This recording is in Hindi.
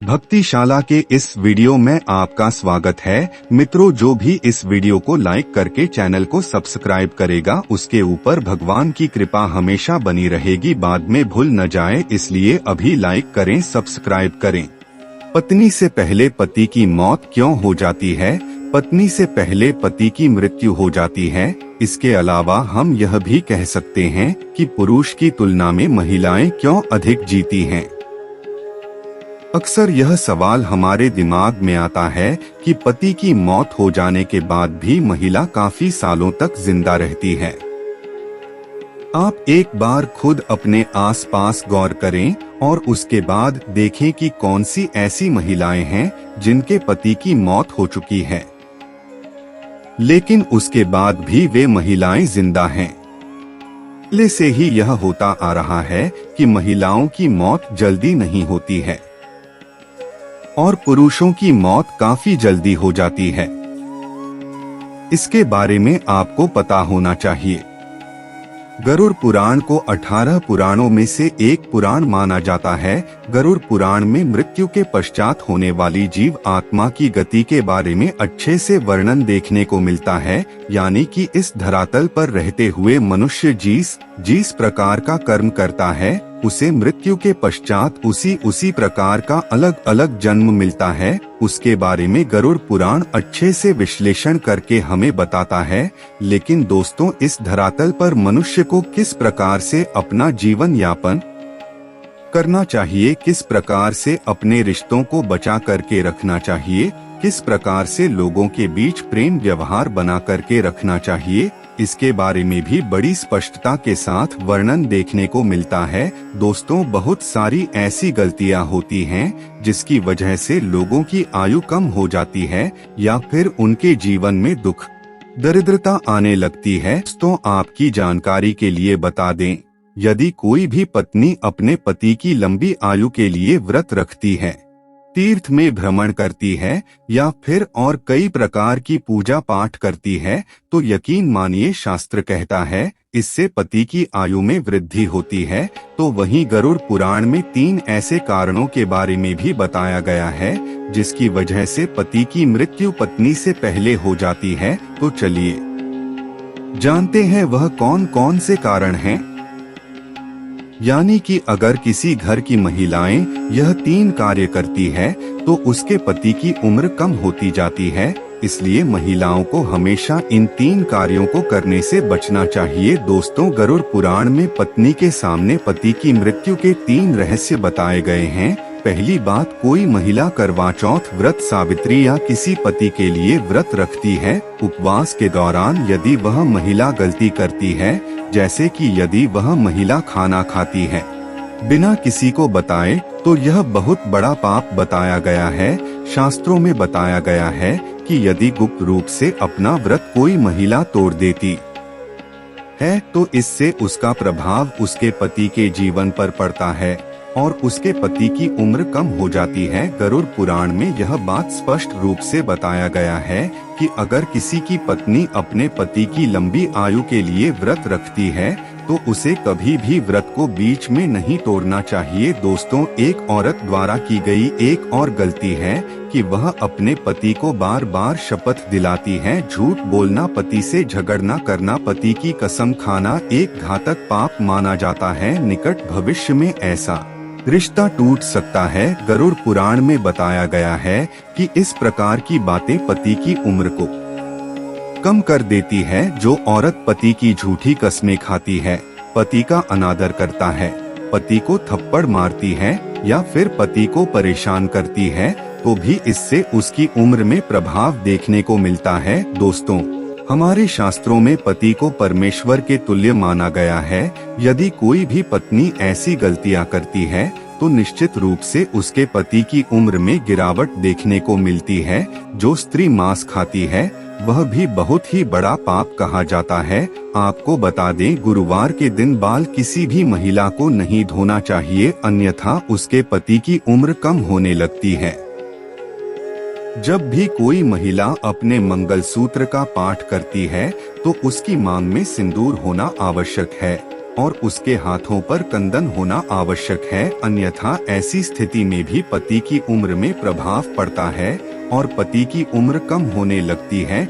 भक्तिशाला के इस वीडियो में आपका स्वागत है। मित्रों, जो भी इस वीडियो को लाइक करके चैनल को सब्सक्राइब करेगा उसके ऊपर भगवान की कृपा हमेशा बनी रहेगी, बाद में भूल न जाए, इसलिए अभी लाइक करें, सब्सक्राइब करें। पत्नी से पहले पति की मौत क्यों हो जाती है? पत्नी से पहले पति की मृत्यु हो जाती है। इसके अलावा हम यह भी कह सकते हैं कि पुरुष की तुलना में महिलाएं क्यों अधिक जीती हैं। अक्सर यह सवाल हमारे दिमाग में आता है कि पति की मौत हो जाने के बाद भी महिला काफी सालों तक जिंदा रहती है। आप एक बार खुद अपने आसपास गौर करें और उसके बाद देखें कि कौन सी ऐसी महिलाएं हैं जिनके पति की मौत हो चुकी है, लेकिन उसके बाद भी वे महिलाएं जिंदा हैं। पहले से ही यह होता आ रहा है कि महिलाओं की मौत जल्दी नहीं होती है और पुरुषों की मौत काफी जल्दी हो जाती है। इसके बारे में आपको पता होना चाहिए। गरुड़ पुराण को 18 पुराणों में से एक पुराण माना जाता है। गरुड़ पुराण में मृत्यु के पश्चात होने वाली जीव आत्मा की गति के बारे में अच्छे से वर्णन देखने को मिलता है, यानी कि इस धरातल पर रहते हुए मनुष्य जिस प्रकार का कर्म करता है उसे मृत्यु के पश्चात उसी प्रकार का अलग अलग जन्म मिलता है। उसके बारे में गरुड़ पुराण अच्छे से विश्लेषण करके हमें बताता है। लेकिन दोस्तों, इस धरातल पर मनुष्य को किस प्रकार से अपना जीवन यापन करना चाहिए, किस प्रकार से अपने रिश्तों को बचा करके रखना चाहिए, किस प्रकार से लोगों के बीच प्रेम व्यवहार बना करके रखना चाहिए, इसके बारे में भी बड़ी स्पष्टता के साथ वर्णन देखने को मिलता है। दोस्तों, बहुत सारी ऐसी गलतियां होती हैं जिसकी वजह से लोगों की आयु कम हो जाती है या फिर उनके जीवन में दुख दरिद्रता आने लगती है। तो आपकी जानकारी के लिए बता दें, यदि कोई भी पत्नी अपने पति की लंबी आयु के लिए व्रत रखती है, तीर्थ में भ्रमण करती है या फिर और कई प्रकार की पूजा पाठ करती है, तो यकीन मानिए शास्त्र कहता है इससे पति की आयु में वृद्धि होती है। तो वहीं गरुड़ पुराण में 3 ऐसे कारणों के बारे में भी बताया गया है जिसकी वजह से पति की मृत्यु पत्नी से पहले हो जाती है। तो चलिए जानते हैं वह कौन कौन से कारण हैं। यानी कि अगर किसी घर की महिलाएं यह 3 कार्य करती है तो उसके पति की उम्र कम होती जाती है। इसलिए महिलाओं को हमेशा इन 3 कार्यों को करने से बचना चाहिए। दोस्तों, गरुड़ पुराण में पत्नी के सामने पति की मृत्यु के 3 रहस्य बताए गए हैं। पहली बात, कोई महिला करवा चौथ व्रत, सावित्री या किसी पति के लिए व्रत रखती है। उपवास के दौरान यदि वह महिला गलती करती है, जैसे कि यदि वह महिला खाना खाती है बिना किसी को बताए, तो यह बहुत बड़ा पाप बताया गया है। शास्त्रों में बताया गया है कि यदि गुप्त रूप से अपना व्रत कोई महिला तोड़ देती है तो इससे उसका प्रभाव उसके पति के जीवन पर पड़ता है और उसके पति की उम्र कम हो जाती है। गरुड़ पुराण में यह बात स्पष्ट रूप से बताया गया है कि अगर किसी की पत्नी अपने पति की लंबी आयु के लिए व्रत रखती है तो उसे कभी भी व्रत को बीच में नहीं तोड़ना चाहिए। दोस्तों, एक औरत द्वारा की गई एक और गलती है कि वह अपने पति को बार बार शपथ दिलाती है। झूठ बोलना, पति से झगड़ना करना, पति की कसम खाना एक घातक पाप माना जाता है। निकट भविष्य में ऐसा रिश्ता टूट सकता है। गरुड़ पुराण में बताया गया है कि इस प्रकार की बातें पति की उम्र को कम कर देती है। जो औरत पति की झूठी कस्में खाती है, पति का अनादर करता है, पति को थप्पड़ मारती है या फिर पति को परेशान करती है, तो भी इससे उसकी उम्र में प्रभाव देखने को मिलता है। दोस्तों, हमारे शास्त्रों में पति को परमेश्वर के तुल्य माना गया है। यदि कोई भी पत्नी ऐसी गलतियां करती है तो निश्चित रूप से उसके पति की उम्र में गिरावट देखने को मिलती है। जो स्त्री मांस खाती है वह भी बहुत ही बड़ा पाप कहा जाता है। आपको बता दें, गुरुवार के दिन बाल किसी भी महिला को नहीं धोना चाहिए, अन्यथा उसके पति की उम्र कम होने लगती है। जब भी कोई महिला अपने मंगलसूत्र का पाठ करती है तो उसकी मांग में सिंदूर होना आवश्यक है। और उसके हाथों पर कंदन होना आवश्यक है, अन्यथा ऐसी स्थिति में भी पति की उम्र में प्रभाव पड़ता है और पति की उम्र कम होने लगती है।